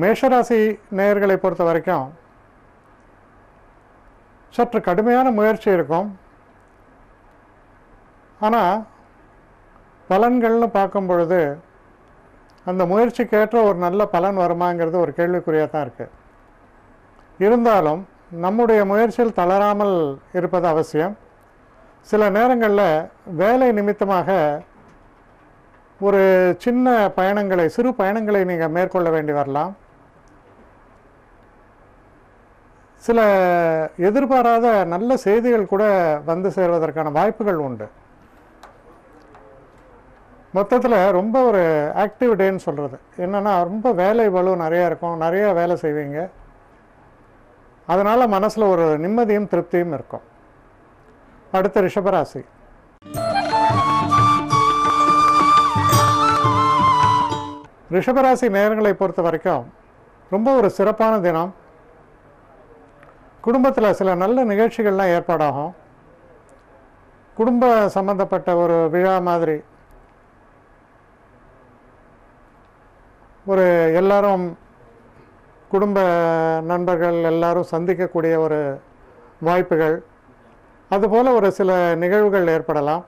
மேஷராசி நேயர்களை பொறுத்த வரைக்கும் சற்று கடுமையான முயற்சி இருக்கும். ஆனால் பலன்கள்னு பார்க்கும் பொழுது அந்த முயற்சிக்கேற்ற ஒரு நல்ல பலன் வருமாங்கிறது ஒரு கேள்விக்குறியாக தான் இருக்குது. இருந்தாலும் நம்முடைய முயற்சியில் தளராமல் இருப்பது அவசியம். சில நேரங்களில் வேலை நிமித்தமாக ஒரு சின்ன பயணங்களை, சிறு பயணங்களை நீங்கள் மேற்கொள்ள வேண்டி வரலாம். சில எதிர்பாராத நல்ல செய்திகள் கூட வந்து சேர்வதற்கான வாய்ப்புகள் உண்டு. மொத்தத்தில் ரொம்ப ஒரு ஆக்டிவ் டேன்னு சொல்கிறது என்னென்னா, ரொம்ப வேலை பளு நிறையா இருக்கும், நிறையா வேலை செய்வீங்க. அதனால் மனசில் ஒரு நிம்மதியும் திருப்தியும் இருக்கும். அடுத்த ரிஷபராசி. ரிஷபராசி நேயர்களை பொறுத்த வரைக்கும் ரொம்ப ஒரு சிறப்பான தினம். குடும்பத்தில் சில நல்ல நிகழ்ச்சிகள்லாம் ஏற்பாடாகும். குடும்ப சம்பந்தப்பட்ட ஒரு விழா மாதிரி ஒரு எல்லாரும் குடும்ப நண்பர்கள் எல்லாரும் சந்திக்கக்கூடிய ஒரு வாய்ப்புகள், அதுபோல் ஒரு சில நிகழ்வுகள் ஏற்படலாம்.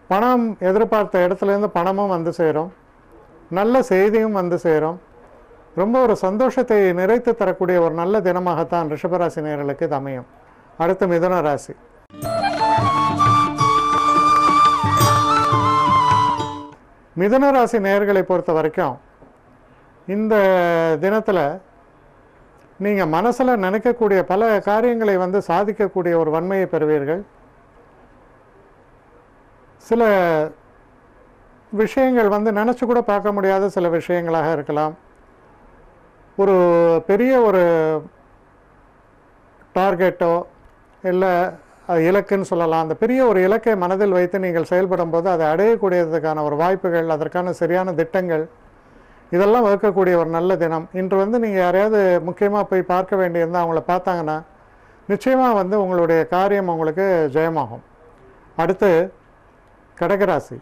பணம் எதிர்பார்த்த இடத்துலேருந்து பணமும் வந்து சேரும், நல்ல செய்தியும் வந்து சேரும். ரொம்ப ஒரு சந்தோஷத்தை நிறைத்து தரக்கூடிய ஒரு நல்ல தினமாகத்தான் ரிஷபராசி நேயர்களுக்கு இது அமையும். அடுத்து மிதுன ராசி. மிதுன ராசி நேயர்களை பொறுத்த வரைக்கும் இந்த தினத்தில் நீங்கள் மனசில் நினைக்கக்கூடிய பல காரியங்களை வந்து சாதிக்கக்கூடிய ஒரு வன்மையை பெறுவீர்கள். சில விஷயங்கள் வந்து நினச்சி கூட பார்க்க முடியாத சில விஷயங்களாக இருக்கலாம். ஒரு பெரிய ஒரு டார்கெட்டோ இல்லை இலக்குன்னு சொல்லலாம். அந்த பெரிய ஒரு இலக்கை மனதில் வைத்து நீங்கள் செயல்படும் போது அதை அடையக்கூடியதுக்கான ஒரு வாய்ப்புகள், அதற்கான சரியான திட்டங்கள், இதெல்லாம் வகுக்கக்கூடிய ஒரு நல்ல தினம். இன்று வந்து நீங்கள் யாரையாவது முக்கியமாக போய் பார்க்க வேண்டியிருந்தால் அவங்கள பார்த்தாங்கன்னா நிச்சயமாக வந்து உங்களுடைய காரியம் உங்களுக்கு ஜெயமாகும். அடுத்து கடகராசி.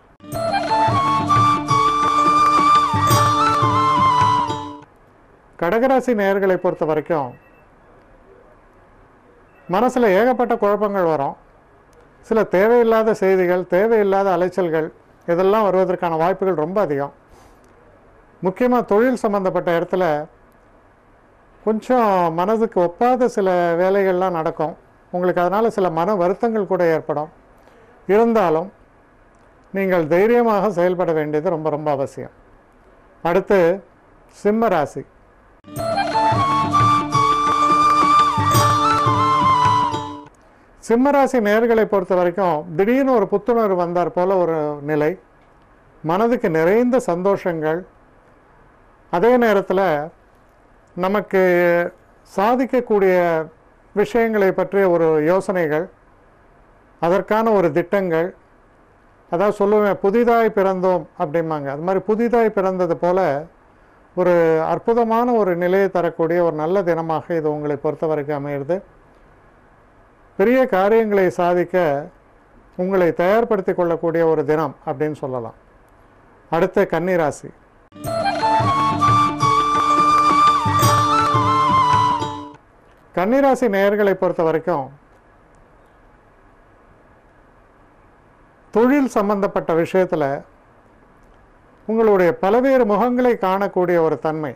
கடகராசி நேயர்களை பொறுத்த வரைக்கும் மனசில் ஏகப்பட்ட குழப்பங்கள் வரும். சில தேவையில்லாத செய்திகள், தேவையில்லாத அலைச்சல்கள், இதெல்லாம் வருவதற்கான வாய்ப்புகள் ரொம்ப அதிகம். முக்கியமாக தொழில் சம்பந்தப்பட்ட இடத்துல கொஞ்சம் மனதுக்கு ஒப்பாத சில வேலைகள்லாம் நடக்கும். உங்களுக்கு அதனால் சில மன வருத்தங்கள் கூட ஏற்படும். இருந்தாலும் நீங்கள் தைரியமாக செயல்பட வேண்டியது ரொம்ப ரொம்ப அவசியம். அடுத்து சிம்ம ராசி. சிம்மராசி நேயர்களை பொறுத்த வரைக்கும் திடீர்னு ஒரு புத்துணர்வு வந்தார் போல ஒரு நிலை, மனதுக்கு நிறைந்த சந்தோஷங்கள். அதே நேரத்தில் நமக்கு சாதிக்கக்கூடிய விஷயங்களை பற்றிய ஒரு யோசனைகள், அதற்கான ஒரு திட்டங்கள். அதாவது சொல்லுவேன், புதிதாய் பிறந்தோம் அப்படிம்பாங்க. அது மாதிரி புதிதாய் பிறந்தது போல் ஒரு அற்புதமான ஒரு நிலையை தரக்கூடிய ஒரு நல்ல தினமாக இது உங்களை பொறுத்த வரைக்கும் அமையிறது. பெரிய காரியங்களை சாதிக்க உங்களை தயார்படுத்தி கொள்ளக்கூடிய ஒரு தினம் அப்படின்னு சொல்லலாம். அடுத்த கன்னிராசி. கன்னிராசி நேயர்களை பொறுத்த வரைக்கும் தொழில் சம்பந்தப்பட்ட விஷயத்தில் உங்களுடைய பல்வேறு முகங்களை காணக்கூடிய ஒரு தன்மை.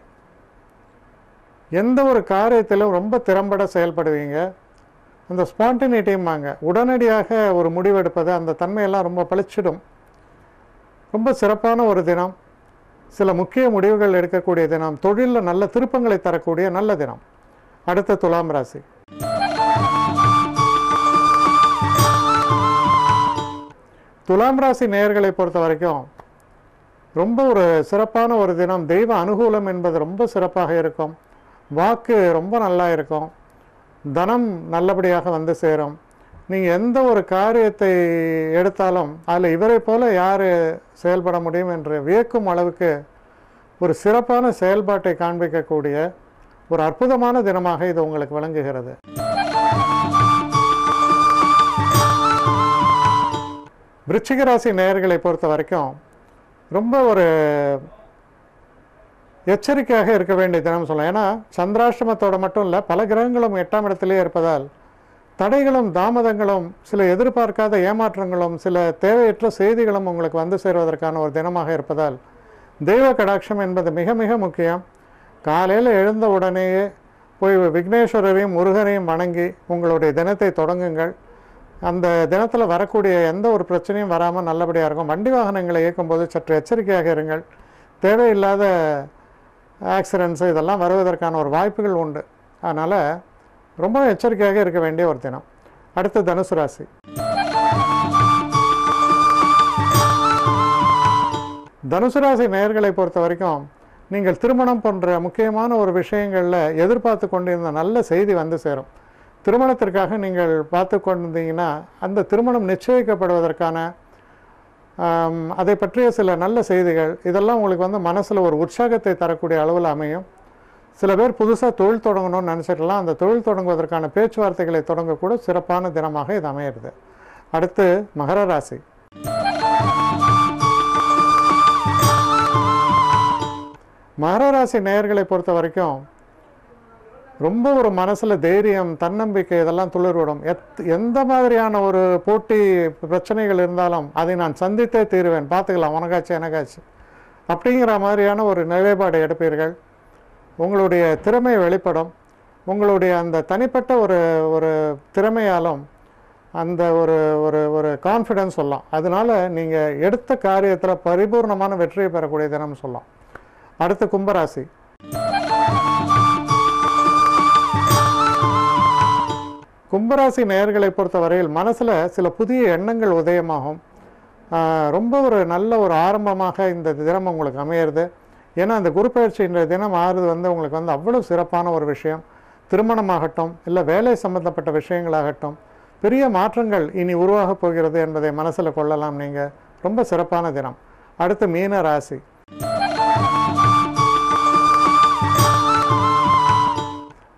எந்த ஒரு காரியத்திலும் ரொம்ப திறம்பட செயல்படுவீங்க. அந்த ஸ்பான்டினிட்டியும்பாங்க, உடனடியாக ஒரு முடிவெடுப்பது, அந்த தன்மையெல்லாம் ரொம்ப பளிச்சிடும். ரொம்ப சிறப்பான ஒரு தினம். சில முக்கிய முடிவுகள் எடுக்கக்கூடிய தினம். தொழிலில் நல்ல திருப்பங்களை தரக்கூடிய நல்ல தினம். அடுத்த துலாம் ராசி. துலாம் ராசி நேயர்களை பொறுத்த வரைக்கும் ரொம்ப ஒரு சிறப்பான ஒரு தினம். தெய்வ அனுகூலம் என்பது ரொம்ப சிறப்பாக இருக்கும். வாக்கு ரொம்ப நல்லா இருக்கும். தனம் நல்லபடியாக வந்து சேரும். நீங்கள் எந்த ஒரு காரியத்தை எடுத்தாலும் அதில் இவரை போல யார் செயல்பட முடியும் என்று வியக்கும் அளவுக்கு ஒரு சிறப்பான செயல்பாட்டை காண்பிக்கக்கூடிய ஒரு அற்புதமான தினமாக இது உங்களுக்கு விளங்குகிறது. விருச்சிக ராசி நேயர்களை பொறுத்த வரைக்கும் ரொம்ப ஒரு எச்சரிக்கையாக இருக்க வேண்டிய தினம் சொல்லலாம். ஏன்னா சந்திராஷ்டமத்தோட மட்டும் இல்லை, பல கிரகங்களும் 8ஆம் இடத்திலே இருப்பதால் தடைகளும் தாமதங்களும் சில எதிர்பார்க்காத ஏமாற்றங்களும் சில தேவையற்ற செய்திகளும் உங்களுக்கு வந்து சேருவதற்கான ஒரு தினமாக இருப்பதால் தெய்வ கடாட்சம் என்பது மிக மிக முக்கியம். காலையில் எழுந்த உடனேயே போய் விக்னேஸ்வரரையும் முருகனையும் வணங்கி உங்களுடைய தினத்தை தொடங்குங்கள். அந்த தினத்தில் வரக்கூடிய எந்த ஒரு பிரச்சனையும் வராமல் நல்லபடியாக இருக்கும். வண்டி வாகனங்களை இயக்கும்போது சற்று எச்சரிக்கையாக இருங்கள். தேவையில்லாத ஆக்சிடென்ட்ஸு இதெல்லாம் வருவதற்கான ஒரு வாய்ப்புகள் உண்டு. அதனால் ரொம்ப எச்சரிக்கையாக இருக்க வேண்டிய ஒரு தினம். அடுத்து தனுசு ராசி. தனுசு ராசி நேயர்களை பொறுத்த வரைக்கும் நீங்கள் திருமணம் போன்ற முக்கியமான ஒரு விஷயங்களில் எதிர்பார்த்து கொண்டிருந்த நல்ல செய்தி வந்து சேரும். திருமணத்திற்காக நீங்கள் பார்த்து கொண்டிருந்தீங்கன்னா அந்த திருமணம் நிச்சயிக்கப்படுவதற்கான அதை பற்றிய சில நல்ல செய்திகள் இதெல்லாம் உங்களுக்கு வந்து மனசில் ஒரு உற்சாகத்தை தரக்கூடிய அளவில் அமையும். சில பேர் புதுசாக தொழில் தொடங்கணும்னு நினச்சிடலாம். அந்த தொழில் தொடங்குவதற்கான பேச்சுவார்த்தைகளை தொடங்கக்கூட சிறப்பான தினமாக இது அமையிறது. அடுத்து மகர ராசி. மகர ராசி நேயர்களை பொறுத்த வரைக்கும் ரொம்ப ஒரு மனசில் தைரியம், தன்னம்பிக்கை இதெல்லாம் துளிர்விடும். எந்த மாதிரியான ஒரு போட்டி பிரச்சனைகள் இருந்தாலும் அதை நான் சந்தித்தே தீருவேன், பார்த்துக்கலாம், உனக்காச்சு எனக்காச்சு அப்படிங்கிற மாதிரியான ஒரு நிலைப்பாடு எடுப்பீர்கள். உங்களுடைய திறமை வெளிப்படும். உங்களுடைய அந்த தனிப்பட்ட ஒரு திறமையாலும் அந்த ஒரு ஒரு ஒரு கான்ஃபிடென்ஸ் சொல்லலாம். அதனால் நீங்கள் எடுத்த காரியத்தில் பரிபூர்ணமான வெற்றியை பெறக்கூடிய தினம் சொல்லலாம். அடுத்து கும்பராசி. கும்பராசி நேயர்களை பொறுத்தவரையில் மனசில் சில புதிய எண்ணங்கள் உதயமாகும். ரொம்ப ஒரு நல்ல ஒரு ஆரம்பமாக இந்த தினம் உங்களுக்கு அமையிறது. ஏன்னா அந்த குரு பயிற்சி இன்றைய தினம் ஆறுது வந்து உங்களுக்கு வந்து அவ்வளோ சிறப்பான ஒரு விஷயம். திருமணமாகட்டும் இல்லை வேலை சம்பந்தப்பட்ட விஷயங்களாகட்டும் பெரிய மாற்றங்கள் இனி உருவாகப் போகிறது என்பதை மனசில் கொள்ளலாம். நீங்கள் ரொம்ப சிறப்பான தினம். அடுத்து மீன ராசி.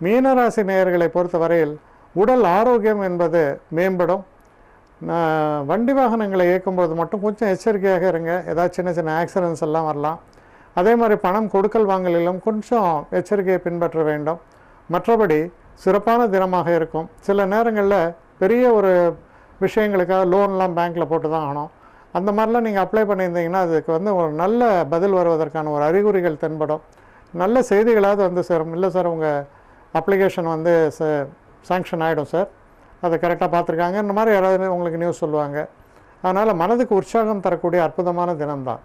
மீனராசி நேயர்களை பொறுத்தவரையில் உடல் ஆரோக்கியம் என்பது மேம்படும். வண்டி வாகனங்களை இயக்கும்போது மட்டும் கொஞ்சம் எச்சரிக்கையாக இருங்க. ஏதாவது சின்ன சின்ன ஆக்சிடென்ட்ஸ் எல்லாம் வரலாம். அதே மாதிரி பணம் கொடுக்கல் வாங்கலிலும் கொஞ்சம் எச்சரிக்கையை பின்பற்ற வேண்டும். மற்றபடி சிறப்பான தினமாக இருக்கும். சில நேரங்களில் பெரிய ஒரு விஷயங்களுக்காக லோன்லாம் பேங்க்கில் போட்டு தான் ஆகணும். அந்த மாதிரிலாம் நீங்கள் அப்ளை பண்ணியிருந்தீங்கன்னா அதுக்கு வந்து ஒரு நல்ல பதில் வருவதற்கான ஒரு அறிகுறிகள் தென்படும். நல்ல செய்திகளாவது வந்து சேரும். இல்லை சார் உங்கள் அப்ளிகேஷன் வந்து சாங்ஷன் ஆகிடும் சார், அதை கரெக்டாக பார்த்துருக்காங்க, இந்த மாதிரி யாராவது உங்களுக்கு நியூஸ் சொல்லுவாங்க. அதனால் மனதுக்கு உற்சாகம் தரக்கூடிய அற்புதமான தினம்தான்.